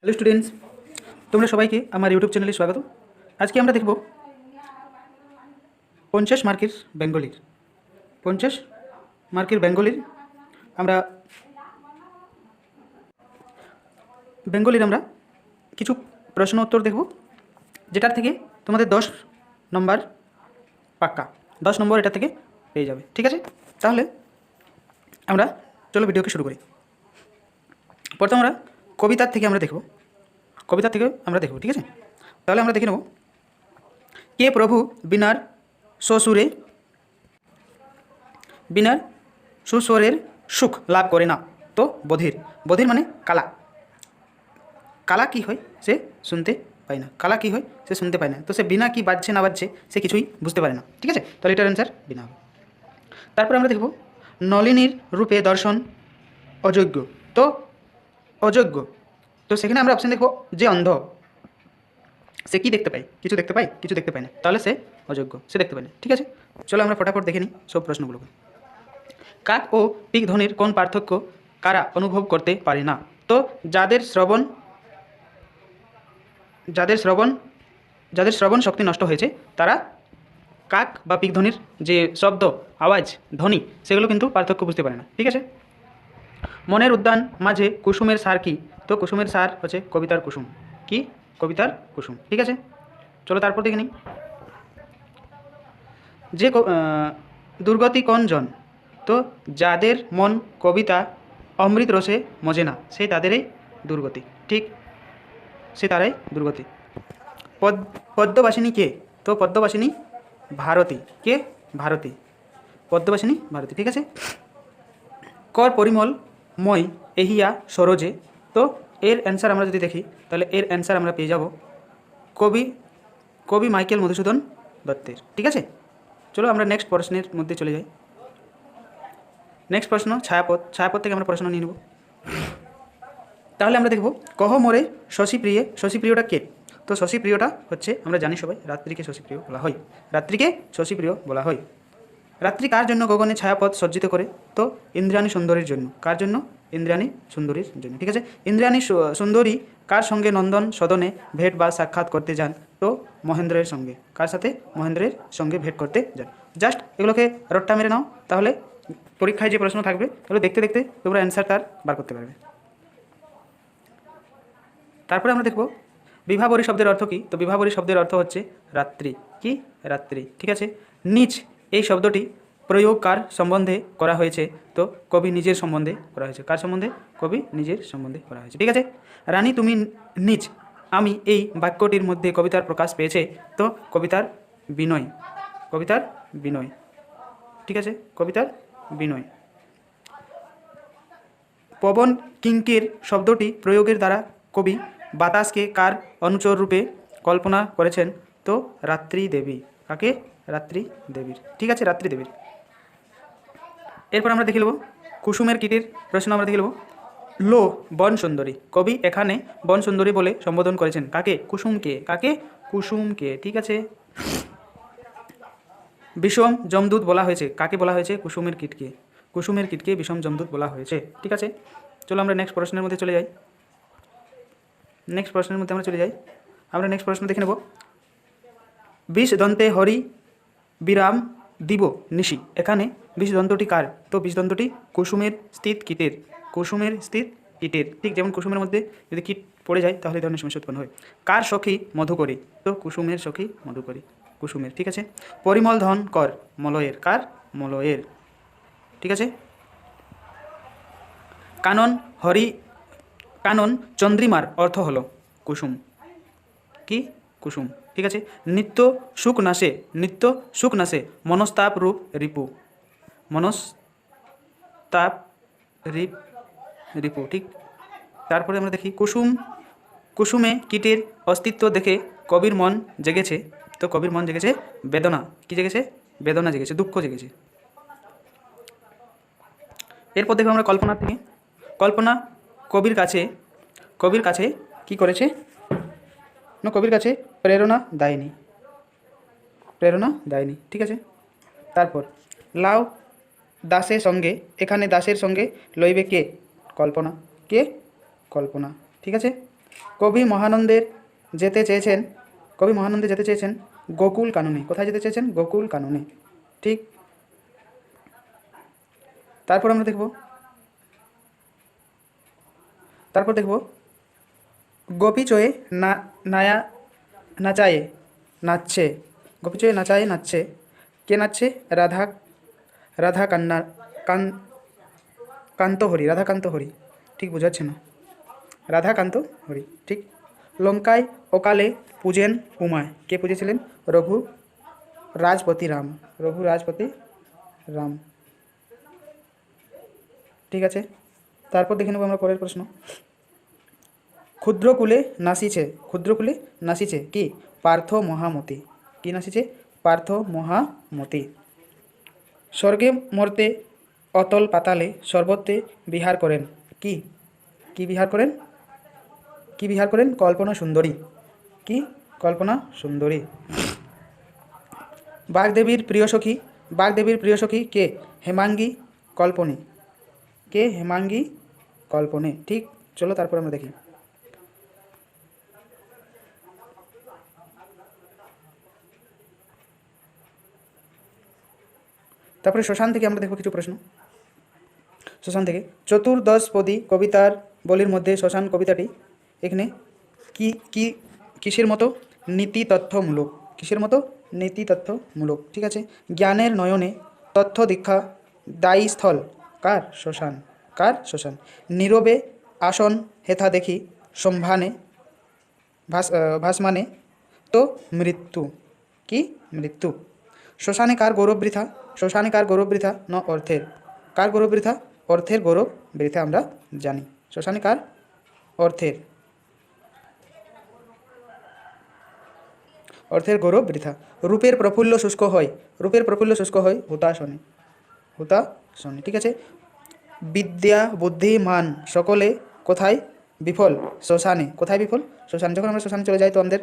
Hello students, তোমরা সবাইকে আমার ইউটিউব চ্যানেলে স্বাগত। আজকে আমরা দেখব 50 মার্কের বেঙ্গলির 50 মার্কের বেঙ্গলির আমরা কিছু প্রশ্ন উত্তর দেখব, যেটার থেকে তোমাদের 10 নম্বর পাক্কা, 10 নম্বর এটা থেকে পেয়ে যাবে। ঠিক আছে, তাহলে আমরা চলো ভিডিওকে শুরু করি। প্রথম আমরা কবিতার থেকে দেখব। ঠিক আছে, তাহলে আমরা দেখে নেব। কে প্রভু বিনার সুস্বরের সুখ লাভ করে না, তো বধির মানে কালা কি হয়, সে শুনতে পায় না। তো সে বিনা কি বাজছে না বাজছে সে কিছুই বুঝতে পারে না। ঠিক আছে, তাহলে এটার অ্যান্সার বিনা হবে। তারপর আমরা দেখব নলিনীর রূপে দর্শন অযোগ্য, তো সেখানে আমরা অপশান দেখব যে অন্ধ, সে কি দেখতে পায়, কিছু দেখতে পায় না, তাহলে সে অযোগ্য, সে দেখতে পায় না। ঠিক আছে, চলো আমরা ফটাফট দেখে নিই সব প্রশ্নগুলোকে। কাক ও পিক ধ্বনির কোন পার্থক্য কারা অনুভব করতে পারে না? তো যাদের শ্রবণ শক্তি নষ্ট হয়েছে তারা কাক বা পিক ধ্বনির যে শব্দ, আওয়াজ, ধ্বনি, সেগুলো কিন্তু পার্থক্য বুঝতে পারে না। ঠিক আছে, মনের উদ্যান মাঝে কুসুমের সার কি? তো কুসুমের সার হচ্ছে কবিতার কুসুম। কি? কবিতার কুসুম। ঠিক আছে, চলো তারপর দেখে নিই। যে দুর্গতি কোন জন? তো যাদের মন কবিতা অমৃত রসে মজে না, সেই তাদেরই দুর্গতি। ঠিক, সে তারাই দুর্গতি। পদ্মবাসিনী কে? তো পদ্মবাসিনী ভারতী। কে? ভারতী। পদ্মবাসিনী ভারতী। ঠিক আছে, কর পরিমলময় এহিয়া সরোজে, তো এর অ্যান্সার আমরা যদি দেখি তাহলে এর অ্যান্সার আমরা পেয়ে যাব কবি মাইকেল মধুসূদন দত্তের। ঠিক আছে, চলো আমরা নেক্সট প্রশ্নের মধ্যে চলে যাই। নেক্সট প্রশ্ন ছায়াপথ থেকে আমরা প্রশ্ন নিয়ে নেব। তাহলে আমরা দেখব কহ মোরে শশীপ্রিয়টা কে? তো শশীপ্রিয়টা হচ্ছে, আমরা জানি সবাই, রাত্রিকে শশীপ্রিয় বলা হয়। রাত্রি কার জন্য গগনে ছায়াপথ সজ্জিত করে? তো ইন্দ্রাণী সুন্দরীর জন্য। কার জন্য? ইন্দ্রাণী সুন্দরীর জন্য। ঠিক আছে, ইন্দ্রাণী সুন্দরী কার সঙ্গে নন্দন সদনে ভেট বা সাক্ষাৎ করতে যান? তো মহেন্দ্রের সঙ্গে। কার সাথে? মহেন্দ্রের সঙ্গে ভেট করতে যান। জাস্ট এগুলোকে রট্টা মেরে নাও, তাহলে পরীক্ষায় যে প্রশ্ন থাকবে এগুলো দেখতে দেখতে তোমরা অ্যান্সার তার বার করতে পারবে। তারপরে আমরা দেখব বিভাবরী শব্দের অর্থ কী? তো বিভাবরী শব্দের অর্থ হচ্ছে রাত্রি। কি? রাত্রি। ঠিক আছে, নিজ এই শব্দটি প্রয়োগ কার সম্বন্ধে করা হয়েছে? তো কবি নিজের সম্বন্ধে করা হয়েছে। কার সম্বন্ধে? কবি নিজের সম্বন্ধে করা হয়েছে। ঠিক আছে, রানী তুমি নিজ আমি, এই বাক্যটির মধ্যে কবিতার প্রকাশ পেয়েছে। তো কবিতার বিনয়। ঠিক আছে, কবিতার বিনয়। পবন কিঙ্কির শব্দটি প্রয়োগের দ্বারা কবি বাতাসকে কার অনুচর রূপে কল্পনা করেছেন? তো রাত্রি দেবী। কাকে? রাত্রি দেবীর। ঠিক আছে, রাত্রি দেবীর। এরপর আমরা দেখে নেব কুসুমের কীটের প্রশ্ন। আমরা দেখে নেব লো বন সুন্দরী, কবি এখানে বন সুন্দরী বলে সম্বোধন করেছেন কাকে? কুসুমকে। কাকে? কুসুমকে। ঠিক আছে, বিষম যমদূত বলা হয়েছে কাকে? বলা হয়েছে কুসুমের কীটকে। কুসুমের কীটকে বিষম যমদূত বলা হয়েছে। ঠিক আছে, চলো আমরা নেক্সট প্রশ্নের মধ্যে চলে যাই। আমরা নেক্সট প্রশ্ন দেখে নেব বিষ দন্তে হরি বিরাম দিব নিশি, এখানে বিষ দন্তটি কার? তো বিষ দন্তটি কুসুমের স্থিত কীটের। ঠিক যেমন কুসুমের মধ্যে যদি কীট পড়ে যায় তাহলে এই ধরনের সমস্যা উৎপন্ন হয়। কার সখী মধুকরী? তো কুসুমের সখী মধুকরী, কুসুমের। ঠিক আছে, পরিমল ধন কর মলয়ের। কার? মলয়ের। ঠিক আছে, কানন চন্দ্রিমার অর্থ হলো কুসুম। কি? কুসুম। ঠিক আছে, নিত্য সুখ নাশে মনস্তাপ রূপ রিপু। ঠিক, তারপরে আমরা দেখি কুসুমে কীটের অস্তিত্ব দেখে কবির মন জেগেছে। তো কবির মন জেগেছে বেদনা। কি জেগেছে? বেদনা জেগেছে, দুঃখ জেগেছে। এরপর দেখব আমরা কল্পনার থেকে। কল্পনা কবির কাছে কি করেছে? না, কবির কাছে প্রেরণা দেয়নি। ঠিক আছে, তারপর লাউ দাসের সঙ্গে, এখানে দাসের সঙ্গে লইবে কে? কল্পনা। কে? কল্পনা। ঠিক আছে, কবি মহানন্দের যেতে চেয়েছেন কবি মহানন্দে যেতে চেয়েছেন গোকুল কাননে। কোথায় যেতে চেয়েছেন? গোকুল কাননে। ঠিক। তারপর আমরা দেখব গোপী চয়ে না নায়া নাচায়ে নাচছে। গোপী চয়ে নাচায়ে নাচছে। কে নাচছে? রাধা রাধা কান্না কান কান্তহরি, রাধাকান্ত হরি। ঠিক বোঝাচ্ছে না, রাধাকান্ত হরি। ঠিক। লঙ্কায় অকালে পূজেন উমায়। কে পুজেছিলেন? রঘু রাজপতি রাম। রঘু রাজপতি রাম। ঠিক আছে। তারপর দেখে নেব আমরা পরের প্রশ্ন। ক্ষুদ্রকুলে নাসিছে। ক্ষুদ্রকুলে নাসিছে কি? পার্থ মহামতি। কি নাসিছে? পার্থ মহামতি। স্বর্গে মর্তে অতল পাতালে সর্বত্রে বিহার করেন। কি? কি বিহার করেন? কি বিহার করেন? কল্পনা সুন্দরী। কি? কল্পনা সুন্দরী। বাগদেবীর প্রিয় সখী। বাগদেবীর প্রিয় সখী কে? হেমাঙ্গী কল্পনে। কে? হেমাঙ্গী কল্পনে। ঠিক। চলো তারপর আমরা দেখি। তারপরে শ্মশান থেকে আমরা দেখব কিছু প্রশ্ন। শ্মশান থেকে চতুর্দশপদী কবিতার বলির মধ্যে শ্মশান কবিতাটি এখানে কি কি কিসের মতো? নীতি তথ্যমূলক। কিসের মতো? নীতি তথ্যমূলক। ঠিক আছে। জ্ঞানের নয়নে তথ্য দীক্ষা দায়ী স্থল কার? শ্মশান। কার? শ্মশান। নীরবে আসন হেথা দেখি সম্ভানে ভাসমানে তো মৃত্যু। কি? মৃত্যু। শ্মশানে কার গৌরব বৃথা? শ্মশানে কার গৌরব বৃথা? ন অর্থের। কার গৌরব বৃথা? অর্থের গৌরব বৃথা আমরা জানি। শ্মশানে কার? অর্থের। অর্থের গৌরব বৃথা। রূপের প্রফুল্ল শুষ্ক হয়। রূপের প্রফুল্ল শুষ্ক হয় হুতাশনে। হুতাশনে। ঠিক আছে। বিদ্যা বুদ্ধি মান সকলে কোথায় বিফল? শ্মশানে। কোথায় বিফল? শ্মশানে। যখন আমরা শ্মশানে চলে যাই তো আমাদের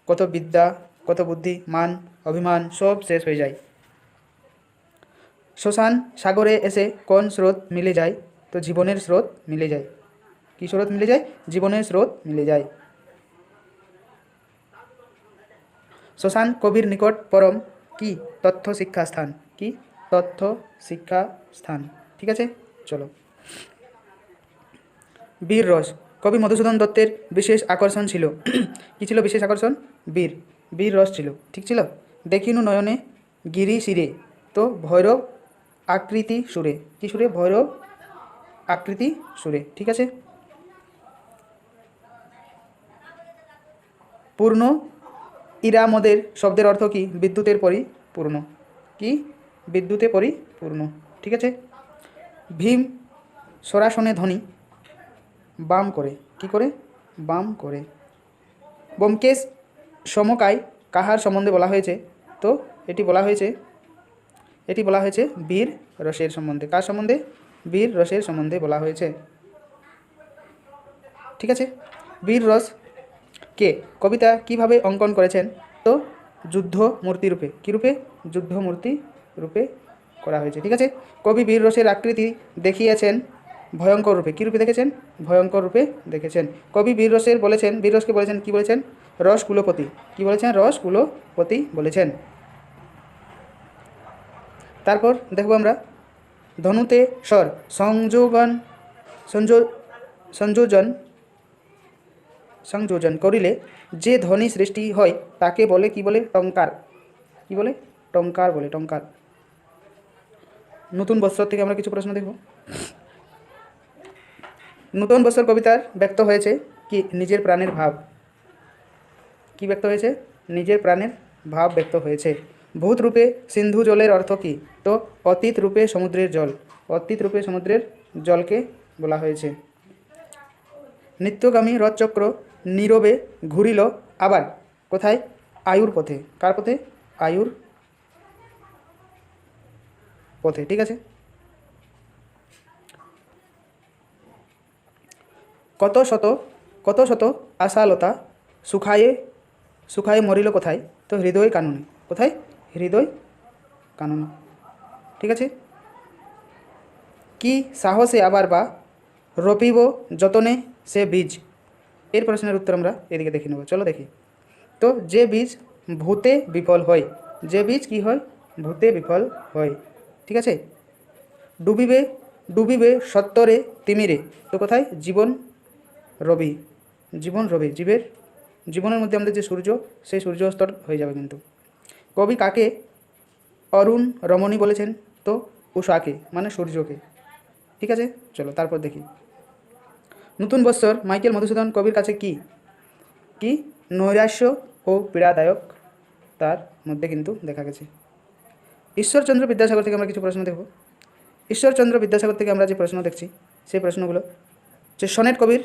কত বিদ্যা, কত বুদ্ধি, মান, অভিমান সব শেষ হয়ে যায়। শ্মশান সাগরে এসে কোন স্রোত মিলে যায়? তো জীবনের স্রোত মিলে যায়। কি স্রোত মিলে যায়? জীবনের স্রোত মিলে যায়। শ্মশান কবির নিকট পরম কি? তথ্য শিক্ষা স্থান। কি? তথ্য শিক্ষা স্থান। ঠিক আছে। চলো। বীর রস কবি মধুসূদন দত্তের বিশেষ আকর্ষণ ছিল। কি ছিল বিশেষ আকর্ষণ? বীর। বীর রস ছিল। ঠিক ছিল। দেখিনু নয়নে গিরি শিরে তো ভৈরব আকৃতি সুরে। কি সুরে? ভৈরব আকৃতি সুরে। ঠিক আছে। পূর্ণ ইরামদের শব্দের অর্থ কি? বিদ্যুতের পরিপূর্ণ। কি? বিদ্যুতে পরিপূর্ণ। ঠিক আছে। ভীম সরাসনে ধ্বনি বাম করে। কি করে? বাম করে। ব্যোমকেশ সমকায় কাহার সম্বন্ধে বলা হয়েছে? তো এটি বলা হয়েছে বীর রসের সম্বন্ধে। কার সম্বন্ধে? বীর রসের সম্বন্ধে বলা হয়েছে। ঠিক আছে। বীর রস কে কবিতা কিভাবে অঙ্কন করেছেন? তো যুদ্ধ মূর্তি রূপে। কী রূপে? যুদ্ধ মূর্তি রূপে করা হয়েছে। ঠিক আছে। কবি বীর রসের আকৃতি দেখিয়েছেন ভয়ঙ্কর রূপে। কী রূপে দেখেছেন? ভয়ঙ্কর রূপে দেখেছেন। কবি বীর রসের বলেছেন, বীর রসকে বলেছেন কি বলেছেন? রস কুলপতি। কি বলেছেন? রস কুলপতি বলেছেন। তারপর দেখব আমরা ধনুতে স্বর সংযোজন করিলে যে ধ্বনি সৃষ্টি হয় তাকে বলে কি বলে? টঙ্কার। কি বলে? টঙ্কার বলে। টঙ্কার। নতুন বৎসর থেকে আমরা কিছু প্রশ্ন দেখব। নতুন বৎসর কবিতার ব্যক্ত হয়েছে কি? নিজের প্রাণের ভাব। কি ব্যক্ত হয়েছে? নিজের প্রাণের ভাব ব্যক্ত হয়েছে। ভূত রূপে সিন্ধু জলের অর্থ কি? তো অতীত রূপে সমুদ্রের জল। অতীত রূপে সমুদ্রের জলকে বলা হয়েছে। নিত্যগামী রথচক্র নীরবে ঘুরিল আবার কোথায়? আয়ুর পথে। কার পথে? আয়ুর পথে। ঠিক আছে। কত শত আশালতা শুকায়ে মরিল কোথায়? তো হৃদয় কাননে। কোথায়? হৃদয় কাননে। ঠিক আছে। কি সাহসে আবার বা রপিব যতনে সে বীজ। এর প্রশ্নের উত্তর আমরা এদিকে দেখে নেব। চলো দেখি। তো যে বীজ ভূতে বিফল হয়, যে বীজ কি হয়, ভূতে বিফল হয়। ঠিক আছে। ডুবিবে ডুবিবে সত্তরে তিমিরে, তো কোথায়, জীবন রবি, জীবন রবি, জীবনের মধ্যে আমাদের যে সূর্য, সেই সূর্য অস্ত হয়ে যাবে কিন্তু। কবি কাকে অরুণ রমণী বলেছেন, তো উষাকে মানে সূর্যকে। ঠিক আছে, চলো তারপর দেখি। নতুন বৎসর মাইকেল মধুসূদন কবির কাছে কি কি নৈরাশ্য ও পীড়াদায়ক তার মধ্যে কিন্তু দেখা গেছে। ঈশ্বরচন্দ্র বিদ্যাসাগর থেকে আমরা কিছু প্রশ্ন দেখব। ঈশ্বরচন্দ্র বিদ্যাসাগর থেকে আমরা যে প্রশ্ন দেখছি, সেই প্রশ্নগুলো যে সনেট কবির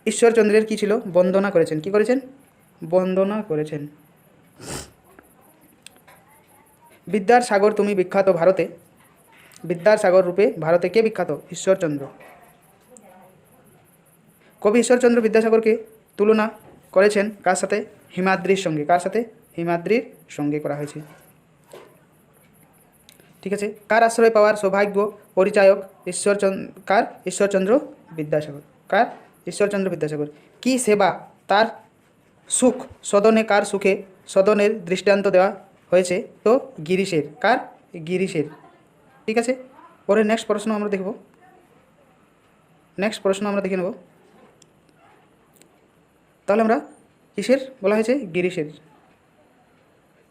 ঈশ্বরচন্দ্রের কি ছিল, বন্দনা করেছেন। কি করেছেন, বন্দনা করেছেন। বিদ্যার সাগর তুমি বিখ্যাত ভারতে, বিদ্যার সাগর রূপে ভারতে কে বিখ্যাত, ঈশ্বরচন্দ্র। কবি ঈশ্বরচন্দ্র বিদ্যাসাগরকে তুলনা করেছেন কার সাথে, হিমাদ্রির সঙ্গে। কার সাথে, হিমাদ্রির সঙ্গে করা হয়েছে। ঠিক আছে। কার আশ্রয় পাওয়ার সৌভাগ্য পরিচায়ক কার, ঈশ্বরচন্দ্র বিদ্যাসাগর। কার, ঈশ্বরচন্দ্র বিদ্যাসাগর। কি সেবা তার সুখ সদনে, কার সুখে সদনের দৃষ্টান্ত দেওয়া হয়েছে, তো গিরিশের। কার, গিরিশের। ঠিক আছে। পরে নেক্সট প্রশ্ন আমরা দেখব, নেক্সট প্রশ্ন আমরা দেখে নেব। তাহলে আমরা কিসের বলা হয়েছে, গিরিশের।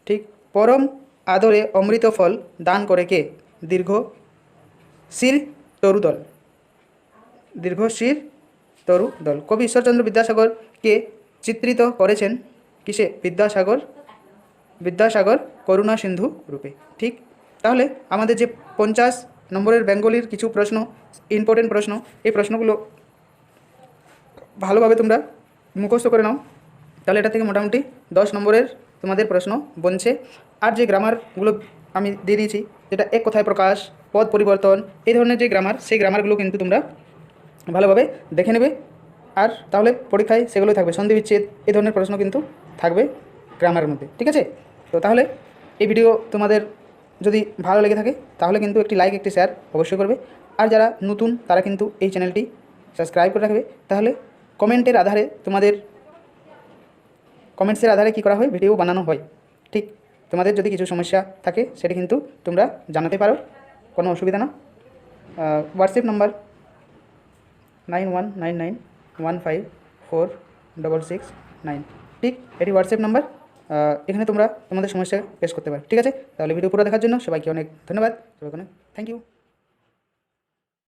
ঠিক। পরম আদরে অমৃত ফল দান করে কে, দীর্ঘ শির তরুদল, দীর্ঘ শির তরুদল। কবি ঈশ্বরচন্দ্র বিদ্যাসাগরকে চিত্রিত করেছেন কিসে, বিদ্যাসাগর, বিদ্যাসাগর করুণা সিন্ধু রূপে। ঠিক। তাহলে আমাদের যে 50 নম্বরের বেঙ্গলির কিছু প্রশ্ন, ইম্পর্টেন্ট প্রশ্ন, এই প্রশ্নগুলো ভালোভাবে তোমরা মুখস্থ করে নাও। তাহলে এটা থেকে মোটামুটি 10 নম্বরের তোমাদের প্রশ্ন বনছে। আর যে গ্রামারগুলো আমি দিয়ে দিয়েছি, যেটা এক কথায় প্রকাশ, পদ পরিবর্তন, এই ধরনের যে গ্রামার, সেই গ্রামারগুলো কিন্তু তোমরা ভালোভাবে দেখে নেবে। আর তাহলে পরীক্ষায় সেগুলো থাকবে, সন্ধি বিচ্ছেদ, এই ধরনের প্রশ্ন কিন্তু থাকবে গ্রামারের মধ্যে। ঠিক আছে। তো তাহলে এই ভিডিও তোমাদের যদি ভালো লেগে থাকে, তাহলে কিন্তু একটি লাইক, একটি শেয়ার অবশ্যই করবে। আর যারা নতুন, তারা কিন্তু এই চ্যানেলটি সাবস্ক্রাইব করে রাখবে। তাহলে কমেন্টের আধারে, তোমাদের কমেন্টসের আধারে কী করা হয়, ভিডিও বানানো হয়। ঠিক। তোমাদের যদি কিছু সমস্যা থাকে, সেটা কিন্তু তোমরা জানাতে পারো, কোনো অসুবিধা না। WhatsApp number 9199154669। ঠিক, এটি হোয়াটসঅ্যাপ নাম্বার। এখানে তোমরা তোমাদের সমস্যা পেশ করতে পারো। ঠিক আছে। তাহলে ভিডিও পুরো দেখার জন্য সবাইকে অনেক ধন্যবাদ, সবাইকে অনেক থ্যাংক ইউ।